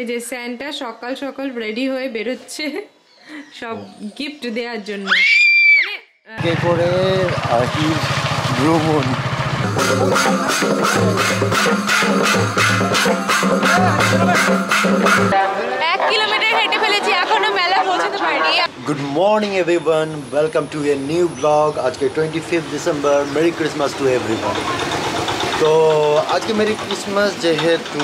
এই যে স্যান্টা সকাল সকাল রেডি হয়ে বেরোচ্ছে সব গিফট দেওয়ার জন্য, মানে কে করে আর কি ভ্রমণ। 1 কিলোমিটার হেঁটে ফেলেছি, এখনো মেলা পৌঁছতে পারিনি। Good morning everyone, welcome to a new blog. আজকে 25 December. Merry Christmas to everyone. তো আজকে মেরি ক্রিসমাস, যেহেতু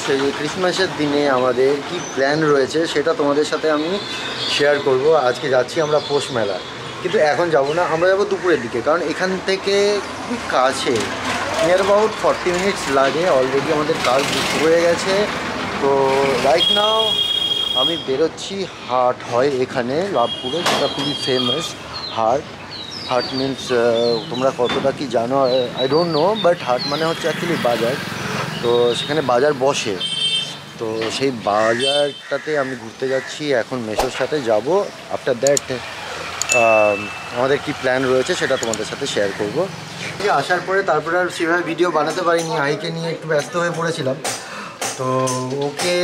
সেই ক্রিসমাসের দিনে আমাদের কি প্ল্যান রয়েছে সেটা তোমাদের সাথে আমি শেয়ার করব। আজকে যাচ্ছি আমরা পৌষ মেলা, কিন্তু এখন যাব না, আমরা যাব দুপুরের দিকে, কারণ এখান থেকে খুবই কাছে, নিয়ার অ্যাবাউট 40 মিনিটস লাগে। অলরেডি আমাদের কাজ হয়ে গেছে। তো রাইট নাও আমি বেরোচ্ছি। হাট হয় এখানে লাভপুরে, যেটা খুবই ফেমাস হাট। হাট মিনস তোমরা কতটা কি জানো আই ডোন্ট নো, বাট হাট মানে হচ্ছে অ্যাকচুয়ালি বাজার। তো সেখানে বাজার বসে, তো সেই বাজারটাতে আমি ঘুরতে যাচ্ছি এখন। মেসোর সাথে যাব। আফটার দ্যাট আমাদের কি প্ল্যান রয়েছে সেটা তোমাদের সাথে শেয়ার করব। আসার পরে তারপরে আর সেভাবে ভিডিও বানাতে পারিনি, আইকে নিয়ে একটু ব্যস্ত হয়ে পড়েছিলাম। তো ওকে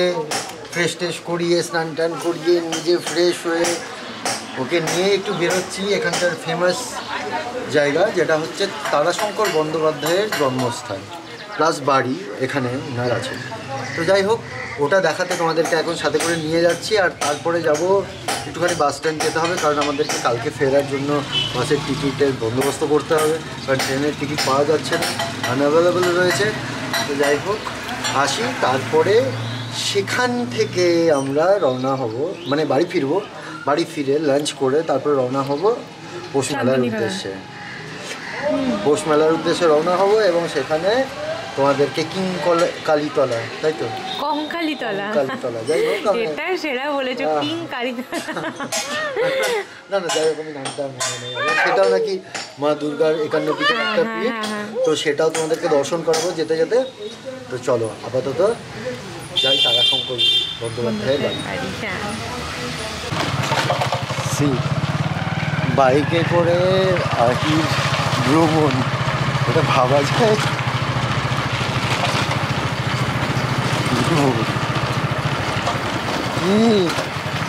ফ্রেশ ট্রেশ করিয়ে, স্নান টান করিয়ে, নিজে ফ্রেশ হয়ে ওকে নিয়ে একটু বেরোচ্ছি এখানকার ফেমাস জায়গা, যেটা হচ্ছে তারাশঙ্কর বন্দ্যোপাধ্যায়ের জন্মস্থান প্লাস বাড়ি এখানে ওনার আছে। তো যাই হোক, ওটা দেখাতে তোমাদেরকে এখন সাথে করে নিয়ে যাচ্ছি। আর তারপরে যাব একটুখানি বাস স্ট্যান্ড যেতে হবে, কারণ আমাদেরকে কালকে ফেরার জন্য বাসের টিকিটের বন্দোবস্ত করতে হবে, কারণ ট্রেনের টিকিট পাওয়া যাচ্ছে না, আনঅ্যাভেলেবেল রয়েছে। তো যাই হোক, আসি, তারপরে সেখান থেকে আমরা রওনা হব, মানে বাড়ি ফিরবো। বাড়ি ফিরে লাঞ্চ করে তারপরে রওনা হব পৌষ মেলার উদ্দেশ্যে। পৌষ মেলার উদ্দেশ্যে রওনা হব এবং সেখানে তোমাদেরকে কালীতলা, তাই তো? কঙ্কালীতলা, যাই হোক, এটা সেরা বলেছো, কালীতলা। না না, যাই হোক, আমি নামটা মনে নেই। সেটাও নাকি মা দুর্গার 51 পীঠের একটা পীঠ, তো সেটাও তোমাদেরকে দর্শন করাবো যেতে যেতে। তো চলো আপাতত যাই তারাশঙ্কর বন্দ্যোপাধ্যায়ের বাড়ি। বাইকে করে আর কি ভ্রমণ, এটা ভাবা যায়।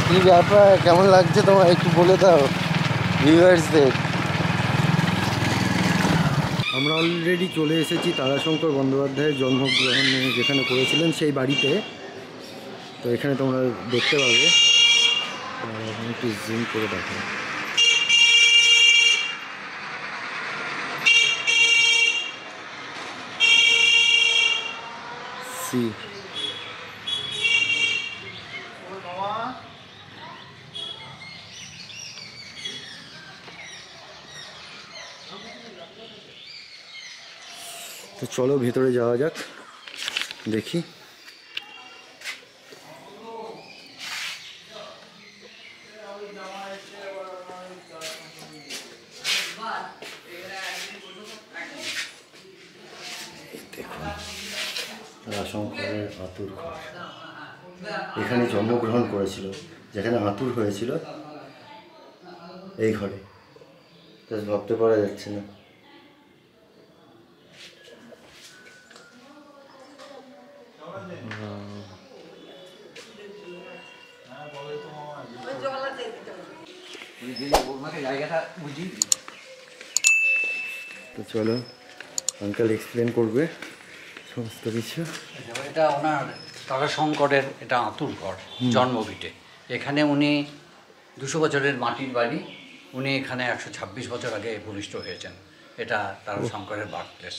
কি ব্যাপার, কেমন লাগছে তোমার একটু বলে দাও ভিউয়ার্সদের। আমরা অলরেডি চলে এসেছি তারাশঙ্কর বন্দ্যোপাধ্যায়ের জন্মগ্রহণ যেখানে করেছিলেন সেই বাড়িতে। তো এখানে তোমরা দেখতে পাবে, একটু জুম করে দেখো। তো চলো ভেতরে যাওয়া যাক, দেখি। তারাশঙ্করের আতুর ঘর, এখানে জন্মগ্রহণ করেছিল, যেখানে আতুর হয়েছিল এই ঘরে। ভাবতে পারা যাচ্ছে না। তো চলো, আঙ্কেল এক্সপ্লেন করবে সমস্ত কিছু। এটা ওনার তারাশঙ্করের এটা আতুর ঘর, জন্মভিটে। এখানে উনি 200 বছরের মাটির বাড়ি। উনি এখানে 126 বছর আগে ভূমিষ্ঠ হয়েছেন। এটা তারাশঙ্করের বার্থ প্লেস,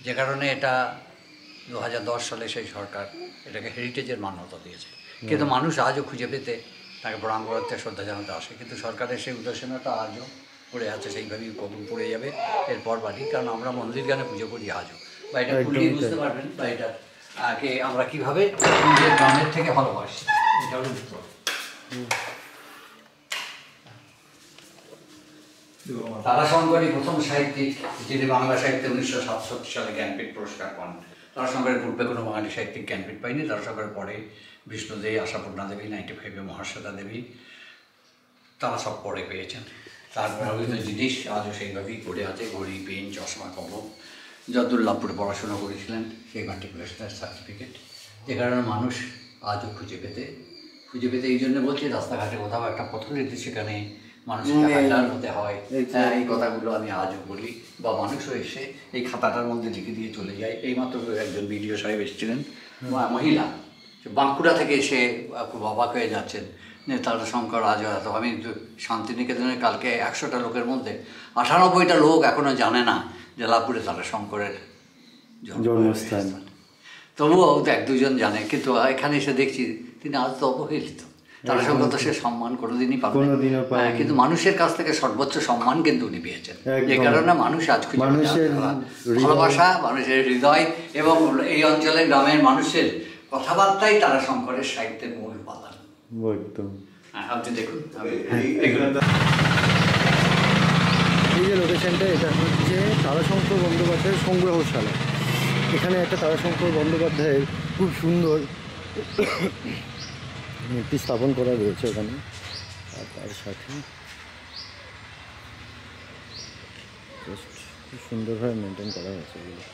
যে কারণে এটা 2010 সালে সেই সরকার এটাকে হেরিটেজের মান্যতা দিয়েছে। কিন্তু মানুষ আজও খুঁজে পেতে তাকে প্রণাম করতে, শ্রদ্ধা জানাতে আসে, কিন্তু সরকারের সেই উদ্দেশ্যটা আজও পড়ে আছে, সেইভাবেই কবুল পড়ে যাবে এরপর বাড়ি। কারণ আমরা মন্দির গানে পুজো করি আজও, বা এটা খুললেই বুঝতে পারবেন বা এটা আগে আমরা কীভাবে নিজের গ্রামের থেকে ভালোবাসি। এটা হলো তারাশঙ্করই প্রথম সাহিত্যিক যিনি বাংলা সাহিত্যে 1967 সালে জ্ঞানপীঠ পুরস্কার পান। তারাশঙ্করের পূর্বে কোনো বাঙালি সাহিত্যিক জ্ঞানপীঠ পায়নি। তারাশঙ্করের পরে বিষ্ণুদেবী, আশাপূর্ণা দেবী, 95-এ মহাশ্বেতা দেবী, তারা সব পরে পেয়েছেন। তার ব্যবহৃত জিনিস আজও সেইভাবেই পড়ে আছে, ঘড়ি, পেন, চশমা, কলম। যদ্দূর লাভপুরে পড়াশোনা করেছিলেন সেই মাল্টিপ্লেক্সের সার্টিফিকেট, যে কারণে মানুষ আজও খুঁজে পেতে এই জন্য বলছি, রাস্তাঘাটে কোথাও একটা পথর রীতি সেখানে মানুষকে হাজার হতে হয়। এই কথাগুলো আমি আজও বলি, বা মানুষও এসে এই খাতাটার মধ্যে লিখে দিয়ে চলে যায়। এইমাত্র একজন বিডিও সাহেব এসেছিলেন, মহিলা, বাঁকুড়া থেকে এসে খুব অবাক হয়ে যাচ্ছেন যে তারাশঙ্কর আজও এত। আমি শান্তিনিকেতনের কালকে 100টা লোকের মধ্যে 98টা লোক এখনও জানে না যে লাভপুরে তারাশঙ্করের জন্মস্থান। তবুও 1-2জন জানে, কিন্তু এখানে এসে দেখছি তিনি আজ তো অবহেলিত। তারাশঙ্কর তো সে সম্মান কোনোদিনই পাবে না, কিন্তু মানুষের কাছ থেকে সর্বোচ্চ সম্মান কিন্তু উনি পেয়েছেন। যে কারণে মানুষ আজ খুঁজে ভালোবাসা, মানুষের হৃদয় এবং এই অঞ্চলের গ্রামের মানুষের কথাবার্তাই তারাশঙ্করের সাহিত্যের মূল উপাদান। আপনি দেখুন, এই যে লোকেশনটা, এটা হচ্ছে তারাশঙ্কর বন্দ্যোপাধ্যায়ের সংগ্রহশালা। এখানে একটা তারাশঙ্কর বন্দ্যোপাধ্যায়ের খুব সুন্দর মূর্তি স্থাপন করা রয়েছে ওখানে, আর তার সাথে জাস্ট খুব সুন্দরভাবে মেনটেন করা হয়েছে এগুলো।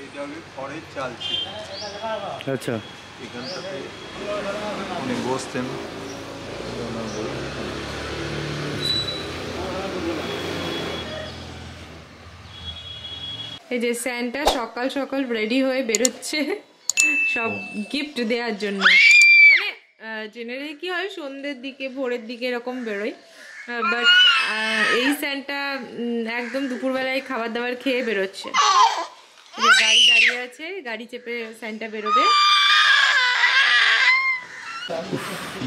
এটা হলো খড়ের চাল ছিল। আচ্ছা, এখানটাতে উনি বসতেন। এই যে স্যান্টা সকাল সকাল রেডি হয়ে বেরোচ্ছে সব গিফট দেওয়ার জন্য। মানে জেনারেলি কি হয়, সন্ধ্যের দিকে ভোরের দিকে এরকম বেরোয়, বাট এই স্যান্টা একদম দুপুরবেলায় খাবার দাবার খেয়ে বেরোচ্ছে। গাড়ি দাঁড়িয়ে আছে, গাড়ি চেপে স্যান্টা বেরোবে।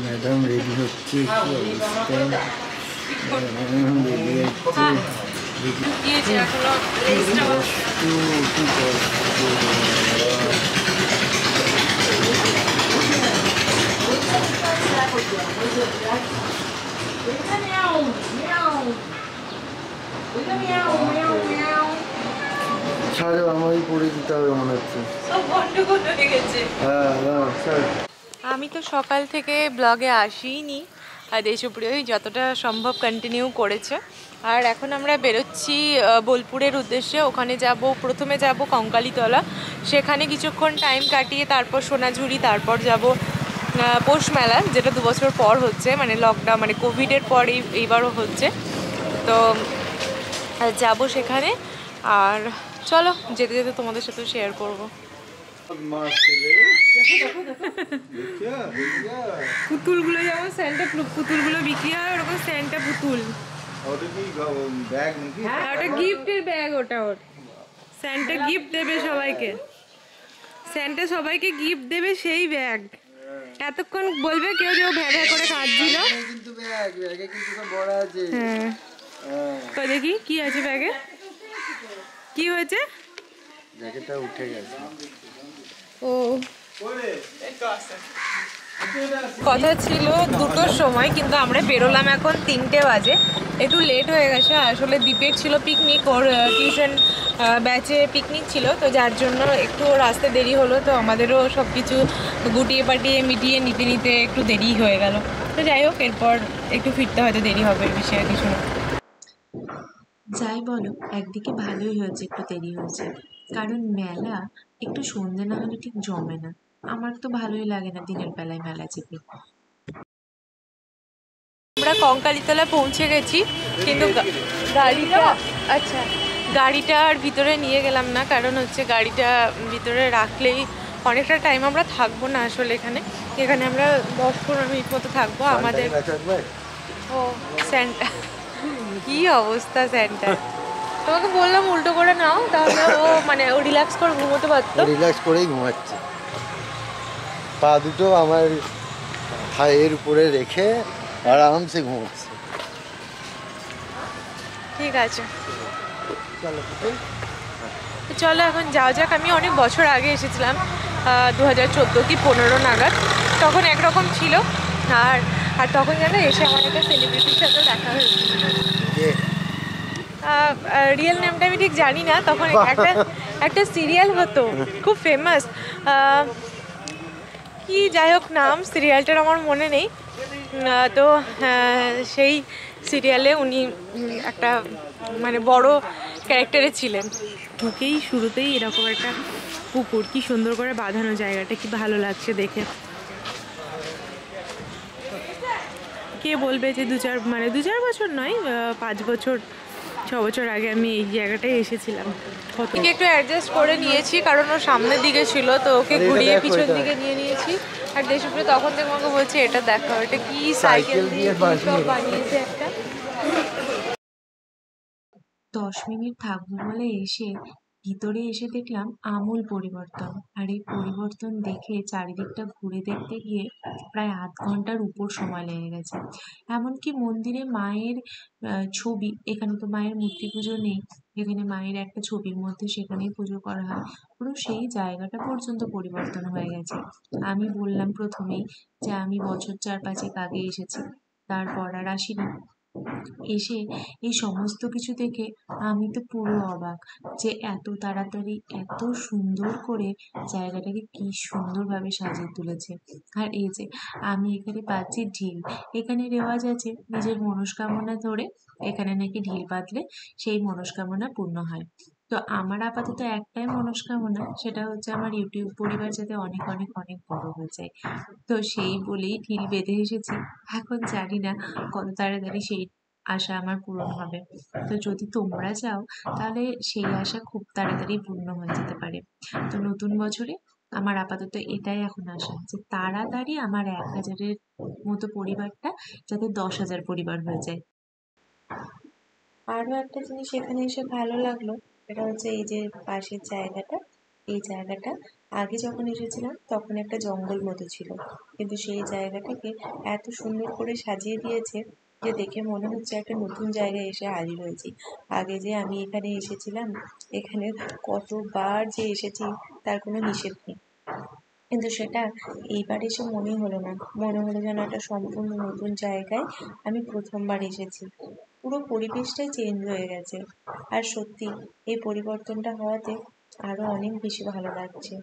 ম্যাডাম রেডি হচ্ছে, ছাড়ো আমারই পড়ে দিতে হবে মনে হচ্ছে। আমি তো সকাল থেকে ব্লগে আসিনি, আর দেশপ্রিয়ই যতটা সম্ভব কন্টিনিউ করেছে। আর এখন আমরা বেরোচ্ছি বোলপুরের উদ্দেশ্যে। ওখানে যাব, প্রথমে যাব কঙ্কালীতলা, সেখানে কিছুক্ষণ টাইম কাটিয়ে তারপর সোনাঝুরি, তারপর যাব পৌষ মেলা, যেটা 2 বছর পর হচ্ছে, মানে লকডাউন, মানে কোভিডের পর এইবারও হচ্ছে। তো যাব সেখানে। আর চলো যেতে যেতে তোমাদের সাথে শেয়ার করবো। পুতুলগুলো যেমন স্যান্টা পুতুলগুলো বিক্রি হয়, ওরকম স্যান্টা পুতুল। ওটা কি ব্যাগ নাকি? ওটা গিফটের ব্যাগ, ওটা স্যান্টা গিফট দেবে সবাইকে, স্যান্টা সবাইকে গিফট দেবে সেই ব্যাগ। এতক্ষণ বলবে কেউ যে ও ভ্যা ভ্যা করে কাঁদছিল, কিন্তু ব্যাগে কিন্তু সব বড় আছে। হ্যাঁ, তো দেখি কি আছে ব্যাগে, কি হয়েছে। ব্যাগটা উঠে গেছে। ও কথা ছিল 2টোর সময়, কিন্তু আমরা বেরোলাম এখন 3টে বাজে। একটু লেট হয়ে গেছে, আসলে দ্বীপের ছিল পিকনিক, ওর টিউশন ব্যাচে পিকনিক ছিল, তো যার জন্য একটু রাস্তা দেরি হলো। তো আমাদেরও সব কিছু গুটিয়ে পাটিয়ে মিটিয়ে নিতে নিতে একটু দেরি হয়ে গেল। তো যাই হোক, এরপর একটু ফিরতে হয়তো দেরি হবে, বিষয়ে কিছু না। যাই বলো, একদিকে ভালোই হয়েছে একটু দেরি হয়েছে, কারণ মেলা একটু সন্ধে না হলে ঠিক জমে না। আমার তো ভালোই লাগে না দিনের বেলায় মেলা যেতে। আমরা কঙ্কালীতলা পৌঁছে গেছি, কিন্তু গাড়িটা, আচ্ছা গাড়িটা আর ভিতরে নিয়ে গেলাম না, কারণ হচ্ছে গাড়িটা ভিতরে রাখলেই অনেকটা টাইম আমরা থাকবো না আসলে এখানে। এখানে আমরা 10-15 মিনিট মতো থাকবো। আমাদের ও স্যান্টা, কি অবস্থা স্যান্টা, তোমাকে বললাম উল্টো করে নাও, তাহলে ও মানে ও রিল্যাক্স করে ঘুমোতে পারতো। রিল্যাক্স করেই ঘুমাচ্ছে, পা দুটো আমার থায়ের উপরে রেখে আরামসে ঘুমাচ্ছে। ঠিক আছে, চলো এখন যাওয়া যাক। আমি অনেক বছর আগে এসেছিলাম, 2014 কি 15 নাগাদ। তখন একরকম ছিল। আর আর তখন যেন এসে আমার একটা সেলিব্রিটির সাথে দেখা হয়েছিল। রিয়েল নেমটা আমি ঠিক জানি না। তখন একটা সিরিয়াল হতো খুব ফেমাস, কি যাই হোক নাম সিরিয়ালটার আমার মনে নেই। তো সেই সিরিয়ালে উনি একটা মানে বড় ক্যারেক্টারে ছিলেন। ঢুকেই শুরুতেই এরকম একটা পুকুর, কি সুন্দর করে বাঁধানো, জায়গাটা কি ভালো লাগছে দেখে। কে বলবে যে দু চার বছর নয়, 5 বছর 6 বছর আগে আমি এই জায়গাটায় এসেছিলাম। ওকে একটু অ্যাডজাস্ট করে নিয়েছি কারণ ও সামনের দিকে ছিল, তো ওকে ঘুরিয়ে পিছন দিকে নিয়ে নিয়েছি। আর দেশপ্রিয় তখন থেকে আমাকে বলছে এটা দেখো, এটা কি সাইকেল দিয়ে সব বানিয়েছে একটা। 10 মিনিট থাকবো বলে ভিতরে এসে দেখলাম আমূল পরিবর্তন। আর এই পরিবর্তন দেখে চারিদিকটা ঘুরে দেখতে গিয়ে প্রায় আধ ঘন্টার উপর সময় লেগে গেছে। এমনকি মন্দিরে মায়ের ছবি, এখানে তো মায়ের মূর্তি পুজো নেই, এখানে মায়ের একটা ছবির মধ্যে সেখানেই পুজো করা হয়, পুরো সেই জায়গাটা পর্যন্ত পরিবর্তন হয়ে গেছে। আমি বললাম প্রথমেই যে আমি বছর 4-5 আগে এসেছি, তারপর আর আসিনি। এসে এই সমস্ত কিছু দেখে আমি তো পুরো অবাক যে এত তাড়াতাড়ি এত সুন্দর করে জায়গাটাকে কি সুন্দরভাবে সাজিয়ে তুলেছে। আর এই যে আমি এখানে পাচ্ছি ঢিল, এখানে রেওয়াজ আছে নিজের মনস্কামনা ধরে এখানে নাকি ঢিল বাঁধলে সেই মনস্কামনা পূর্ণ হয়। তো আমার আপাতত একটাই মনস্কামনা, সেটা হচ্ছে আমার ইউটিউব পরিবার যাতে অনেক অনেক অনেক বড় হয়ে যায়। তো সেই বলেই ঢিল বেঁধে এসেছি। এখন জানি না কত তাড়াতাড়ি সেই আশা আমার পূরণ হবে। তো যদি তোমরা চাও তাহলে সেই আশা খুব তাড়াতাড়ি পূর্ণ হয়ে যেতে পারে। তো নতুন বছরে আমার আপাতত এটাই এখন আশা যে তাড়াতাড়ি আমার 1000-এর মতো পরিবারটা যাতে 10,000 পরিবার হয়ে যায়। আরও একটা জিনিস এখানে এসে ভালো লাগলো, এটা হচ্ছে এই যে পাশের জায়গাটা, এই জায়গাটা আগে যখন এসেছিলাম তখন একটা জঙ্গল মতো ছিল, কিন্তু সেই জায়গাটাকে এত সুন্দর করে সাজিয়ে দিয়েছে যে দেখে মনে হচ্ছে একটা নতুন জায়গায় এসে হাজির হয়েছি। আগে যে আমি এখানে এসেছিলাম, এখানে কতবার যে এসেছি তার কোনো হিসেব নেই, কিন্তু সেটা এইবার এসে মনে হলো না, মনে হলো যেন একটা সম্পূর্ণ নতুন জায়গায় আমি প্রথমবার এসেছি। পুরো পরিবেশটাই চেঞ্জ হয়ে গেছে। আর সত্যি এই পরিবর্তনটা হওয়াতে আরো অনেক বেশি ভালো লাগছে।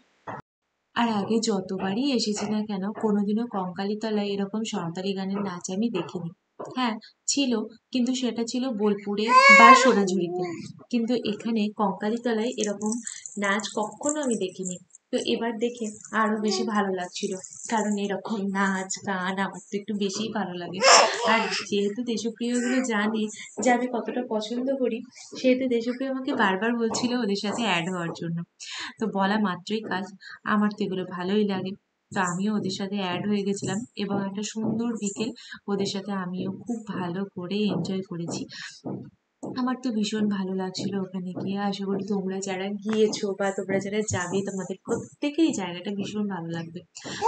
আর আগে যতবারই এসেছি না কেন কোনোদিনও কঙ্কালীতলায় এরকম সাঁওতালি গানের নাচ আমি দেখিনি। হ্যাঁ ছিল, কিন্তু সেটা ছিল বোলপুরে বা সোনাঝুরিতে, কিন্তু এখানে কঙ্কালীতলায় এরকম নাচ কখনো আমি দেখিনি। তো এবার দেখে আরো বেশি ভালো লাগছিল, কারণ এরকম নাচ গান আমার তো একটু বেশিই ভালো লাগে। আর যেহেতু দেশপ্রিয়গুলো জানে যে আমি কতটা পছন্দ করি, সেহেতু দেশপ্রিয় আমাকে বারবার বলছিল ওদের সাথে অ্যাড হওয়ার জন্য। তো বলা মাত্রই কাজ, আমার তো এগুলো ভালোই লাগে। তো আমিও ওদের সাথে অ্যাড হয়ে গেছিলাম এবং একটা সুন্দর বিকেল ওদের সাথে আমিও খুব ভালো করে এনজয় করেছি। আমার তো ভীষণ ভালো লাগছিল ওখানে গিয়ে। আশা করি তোমরা যারা গিয়েছো বা তোমরা যারা যাবে তোমাদের প্রত্যেকেই জায়গাটা ভীষণ ভালো লাগবে।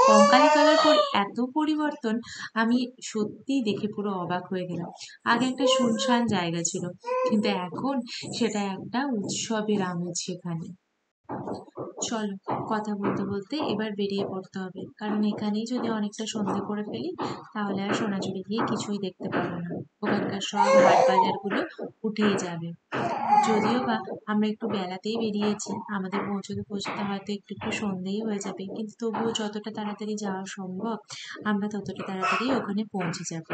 কঙ্কালীতলার পর এত পরিবর্তন আমি সত্যিই দেখে পুরো অবাক হয়ে গেলাম। আগে একটা শুনশান জায়গা ছিল, কিন্তু এখন সেটা একটা উৎসবের আমেজ সেখানে। চলো, কথা বলতে বলতে এবার বেরিয়ে পড়তে হবে, কারণ এখানেই যদি অনেকটা সন্ধে করে ফেলি তাহলে আর সোনাঝুরি গিয়ে কিছুই দেখতে পাবো না, ওখানকার সব হাট বাজারগুলো উঠেই যাবে। যদিও বা আমরা একটু বেলাতেই বেরিয়েছি, আমাদের পৌঁছতে পৌঁছতে হয়তো একটু একটু সন্ধেই হয়ে যাবে, কিন্তু তবুও যতটা তাড়াতাড়ি যাওয়া সম্ভব আমরা ততটা তাড়াতাড়ি ওখানে পৌঁছে যাব।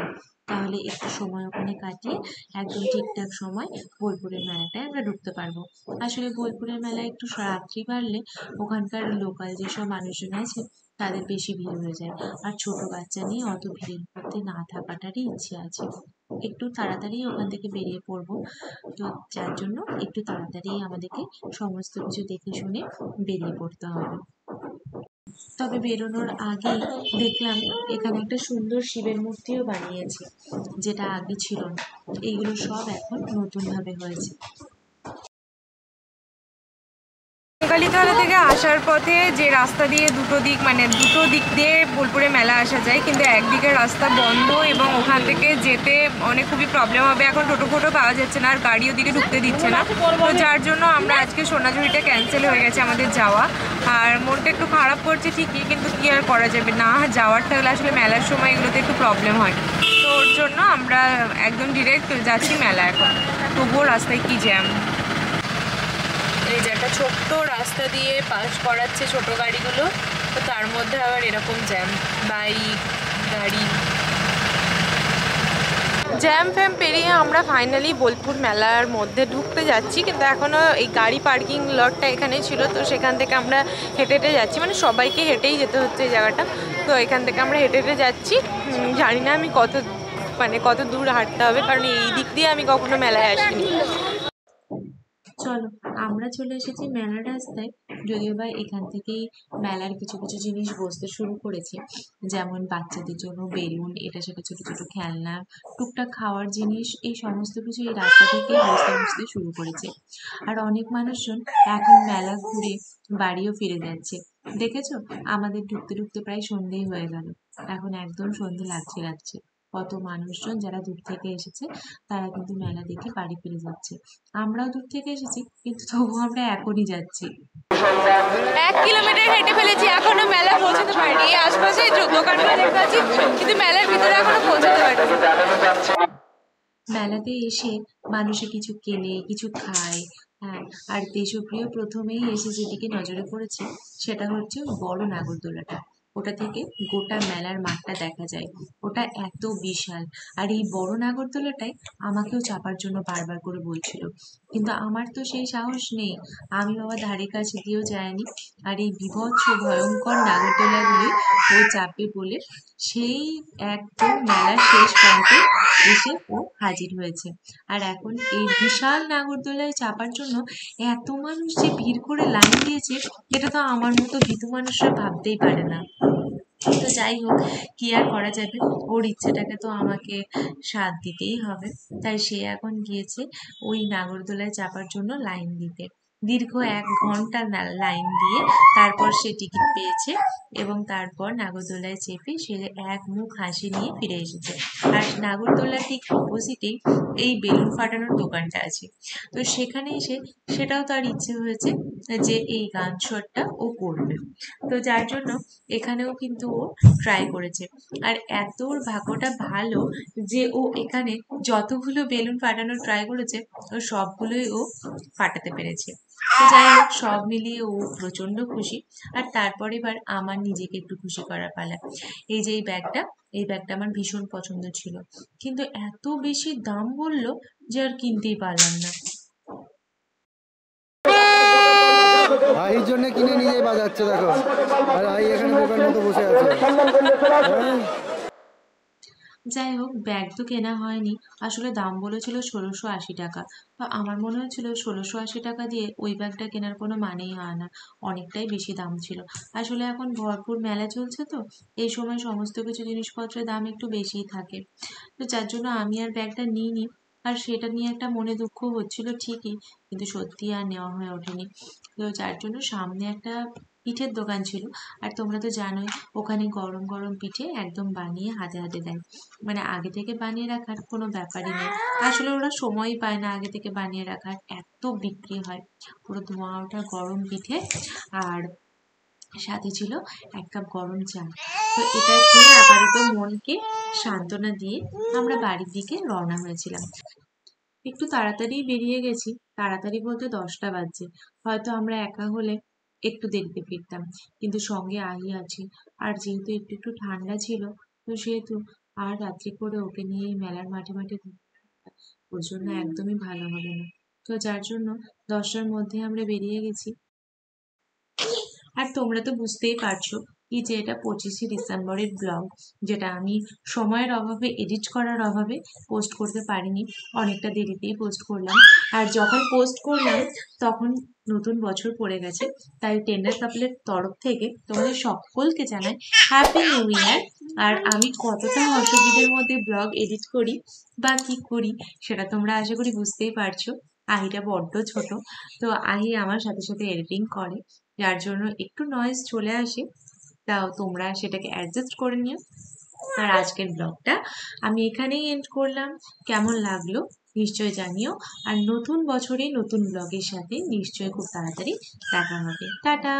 তাহলে একটু সময় ওখানে কাটিয়ে একদম ঠিকঠাক সময় বোলপুরের মেলাটায় আমরা ঢুকতে পারবো। আসলে বোলপুরের মেলায় একটু রাত্রি বাড়লে ওখানকার লোকাল যেসব মানুষজন আছে তাদের বেশি ভিড় হয়ে যায়, আর ছোট বাচ্চা নিয়ে অত ভিড়ের মধ্যে না থাকাটারই ইচ্ছে আছে। একটু তাড়াতাড়ি ওখান থেকে বেরিয়ে পড়বো, তো যার জন্য একটু তাড়াতাড়ি আমাদেরকে সমস্ত কিছু দেখে শুনে বেরিয়ে পড়তে হবে। তবে বেরোনোর আগেই দেখলাম এখানে একটা সুন্দর শিবের মূর্তিও বানিয়েছে, যেটা আগে ছিল না। এইগুলো সব এখন নতুন ভাবে হয়েছে। কালীতলা থেকে আসার পথে যে রাস্তা দিয়ে দুটো দিক দিয়ে বোলপুরে মেলা আসা যায়, কিন্তু একদিকে রাস্তা বন্ধ এবং ওখান থেকে যেতে অনেক খুবই প্রবলেম হবে। এখন টোটো ফোটো পাওয়া যাচ্ছে না আর গাড়ি ওদিকে ঢুকতে দিচ্ছে না, তো যার জন্য আমরা আজকে সোনাঝুরিটা ক্যান্সেল হয়ে গেছে আমাদের যাওয়া। আর মনটা একটু খারাপ করছে ঠিকই, কিন্তু কি আর করা যাবে, না যাওয়ার থাকলে আসলে মেলার সময় এগুলোতে একটু প্রবলেম হয়, তো ওর জন্য আমরা একদম ডিরেক্ট যাচ্ছি মেলা। এখন তবুও রাস্তায় কি জ্যাম। এই যে একটা ছোট্ট রাস্তা দিয়ে পাস করাচ্ছে ছোট গাড়িগুলো, তো তার মধ্যে আবার এরকম জ্যাম, বাইক গাড়ি জ্যাম ফ্যাম পেরিয়ে আমরা ফাইনালি বোলপুর মেলার মধ্যে ঢুকতে যাচ্ছি। কিন্তু এখনও এই গাড়ি পার্কিং লটটা এখানে ছিল, তো সেখান থেকে আমরা হেঁটে হেঁটে যাচ্ছি, মানে সবাইকে হেঁটেই যেতে হচ্ছে এই জায়গাটা। তো এখান থেকে আমরা হেঁটে হেঁটে যাচ্ছি। জানি না আমি কত দূর হাঁটতে হবে, কারণ এই দিক দিয়ে আমি কখনো মেলায় আসিনি। চলো আমরা চলে এসেছি মেলার রাস্তায়। যদিও বা এখান থেকেই মেলার কিছু কিছু জিনিস বসতে শুরু করেছে, যেমন বাচ্চাদের জন্য বেলুন, এটা সেটা ছোট ছোট খেলনা, টুকটাক খাওয়ার জিনিস, এই সমস্ত কিছু এই রাস্তা থেকেই বসতে শুরু করেছে। আর অনেক মানুষজন এখন মেলা ঘুরে বাড়িও ফিরে যাচ্ছে। দেখেছো, আমাদের ঢুকতে ঢুকতে প্রায় সন্ধেই হয়ে গেল। এখন একদম সন্ধে লাগছে। কত মানুষজন যারা দূর থেকে এসেছে তারা কিন্তু মেলা দেখে বাড়ি ফিরে যাচ্ছে। আমরাও দূর থেকে এসেছি, কিন্তু তবুও আমরা এখনই যাচ্ছি। 1 কিলোমিটার হেঁটে ফেলেছি, এখনো মেলা পৌঁছতে পারিনি। এই আশপাশে দোকানগুলো দেখতে পাচ্ছি, কিন্তু মেলার ভিতরে এখনো পৌঁছতে পারিনি। মেলাতে এসে মানুষে কিছু কেনে, কিছু খায়। হ্যাঁ, আর দেশপ্রিয় প্রথমেই এসে যেদিকে নজরে পড়েছে সেটা হচ্ছে ওই বড় নাগরদোলাটা। ওটা থেকে গোটা মেলার মাঠটা দেখা যায়, ওটা এত বিশাল। আর এই বড় নাগরদোলাটায় আমাকেও চাপার জন্য বারবার করে বলছিল, কিন্তু আমার তো সেই সাহস নেই, আমি বাবা ধারে কাছে দিয়েও যাইনি। আর এই বীভৎস ভয়ঙ্কর নাগরদোলাগুলি ও চাপবে বলে সেই একদম মেলার শেষ প্রান্তে এসে ও হাজির হয়েছে। আর এখন এই বিশাল নাগরদোলায় চাপার জন্য এত মানুষ যে ভিড় করে লাইন দিয়েছে, এটা তো আমার মতো ভীতু মানুষরা ভাবতেই পারে না। তো যাই হোক, কি আর করা যাবে, ওর ইচ্ছেটাকে তো আমাকে সাথ দিতেই হবে। তাই সে এখন গিয়েছে ওই নাগরদোলায় চাপার জন্য লাইন দিতে। দীর্ঘ 1 ঘন্টা লাইন দিয়ে তারপর সে টিকিট পেয়েছে এবং তারপর নাগরদোলায় চেপে সে এক মুখ হাসি নিয়ে ফিরে এসেছে। আর নাগরদোলার ঠিক অপোজিটেই এই বেলুন ফাটানোর দোকানটা আছে। তো সেখানে এসে সেটাও তার ইচ্ছে হয়েছে যে এই গান শটটা ও করবে, তো যার জন্য এখানেও কিন্তু ও ট্রাই করেছে। আর এত ওর ভাগ্যটা ভালো যে ও এখানে যতগুলো বেলুন ফাটানোর ট্রাই করেছে ও সবগুলোই ও ফাটাতে পেরেছে। তো যাই হোক, সব মিলিয়ে ও প্রচন্ড খুশি। আর তারপর এবার আমার নিজেকে একটু খুশি করার পালা। এই যে এই ব্যাগটা আমার ভীষণ পছন্দ ছিল, কিন্তু এত বেশি দাম বললো যে আর কিনতেই পারলাম না। ভাইয়ের জন্য কিনে নিজেই বাজাচ্ছে দেখো, আর ভাই এখানে বোকার মতো বসে আছে। যাই হোক, ব্যাগ তো কেনা হয়নি। আসলে দাম বলেছিল 1680 টাকা। তো আমার মনে হচ্ছিল 1680 টাকা দিয়ে ওই ব্যাগটা কেনার কোনো মানেই হয় না, অনেকটাই বেশি দাম ছিল। আসলে এখন ভরপুর মেলা চলছে, তো এই সময় সমস্ত কিছু জিনিসপত্রের দাম একটু বেশিই থাকে। তো যার জন্য আমি আর ব্যাগটা নিইনি। আর সেটা নিয়ে একটা মনে দুঃখ হচ্ছিল ঠিকই, কিন্তু সত্যি আর নেওয়া হয়ে ওঠেনি। তো যার জন্য সামনে একটা পিঠের দোকান ছিল, আর তোমরা তো জানোই ওখানে গরম গরম পিঠে একদম বানিয়ে হাতে হাতে দেয়, মানে আগে থেকে বানিয়ে রাখার কোনো ব্যাপারই নেই। আসলে ওরা সময়ই পায় না আগে থেকে বানিয়ে রাখার, এত বিক্রি হয়। পুরো ধোঁয়া ওঠা গরম পিঠে, আর সাথে ছিল 1 কাপ গরম চা। তো এটা খেয়ে আপাতত মনকে সান্ত্বনা দিয়ে আমরা বাড়ির দিকে রওনা হয়েছিলাম। একটু তাড়াতাড়ি বেরিয়ে গেছি, তাড়াতাড়ি বলতে 10টা বাজছে। হয়তো আমরা একা হলে একটু দেরিতে ফিরতাম, কিন্তু সঙ্গে আহি আছে। আর যেহেতু একটু একটু ঠান্ডা ছিল, তো সেহেতু আর রাত্রি করে ওকে নিয়ে এই মেলার মাঠে মাঠে ওর জন্য একদমই ভালো হবে না। তো যার জন্য 10টার মধ্যে আমরা বেরিয়ে গেছি। আর তোমরা তো বুঝতেই পারছো কি যে এটা 25শে ডিসেম্বরের ব্লগ, যেটা আমি সময়ের অভাবে এডিট করার অভাবে পোস্ট করতে পারিনি, অনেকটা দেরিতেই পোস্ট করলাম। আর যখন পোস্ট করলাম তখন নতুন বছর পড়ে গেছে, তাই টেন্ডার কাপলের তরফ থেকে তোমাদের সকলকে জানাই হ্যাপি নিউ ইয়ার। আর আমি কতটা অসুবিধার মধ্যে ব্লগ এডিট করি বা কি করি সেটা তোমরা আশা করি বুঝতেই পারছো। আহিটা বড্ড ছোট, তো আহি আমার সাথে সাথে এডিটিং করে, যার জন্য একটু নয়েজ চলে আসে, তাও তোমরা সেটাকে অ্যাডজাস্ট করে নিও। আর আজকের ব্লগটা আমি এখানেই এন্ড করলাম। কেমন লাগলো নিশ্চয়ই জানিও, আর নতুন বছরে নতুন ব্লগের সাথে নিশ্চয়ই খুব তাড়াতাড়ি দেখা হবে। টাটা।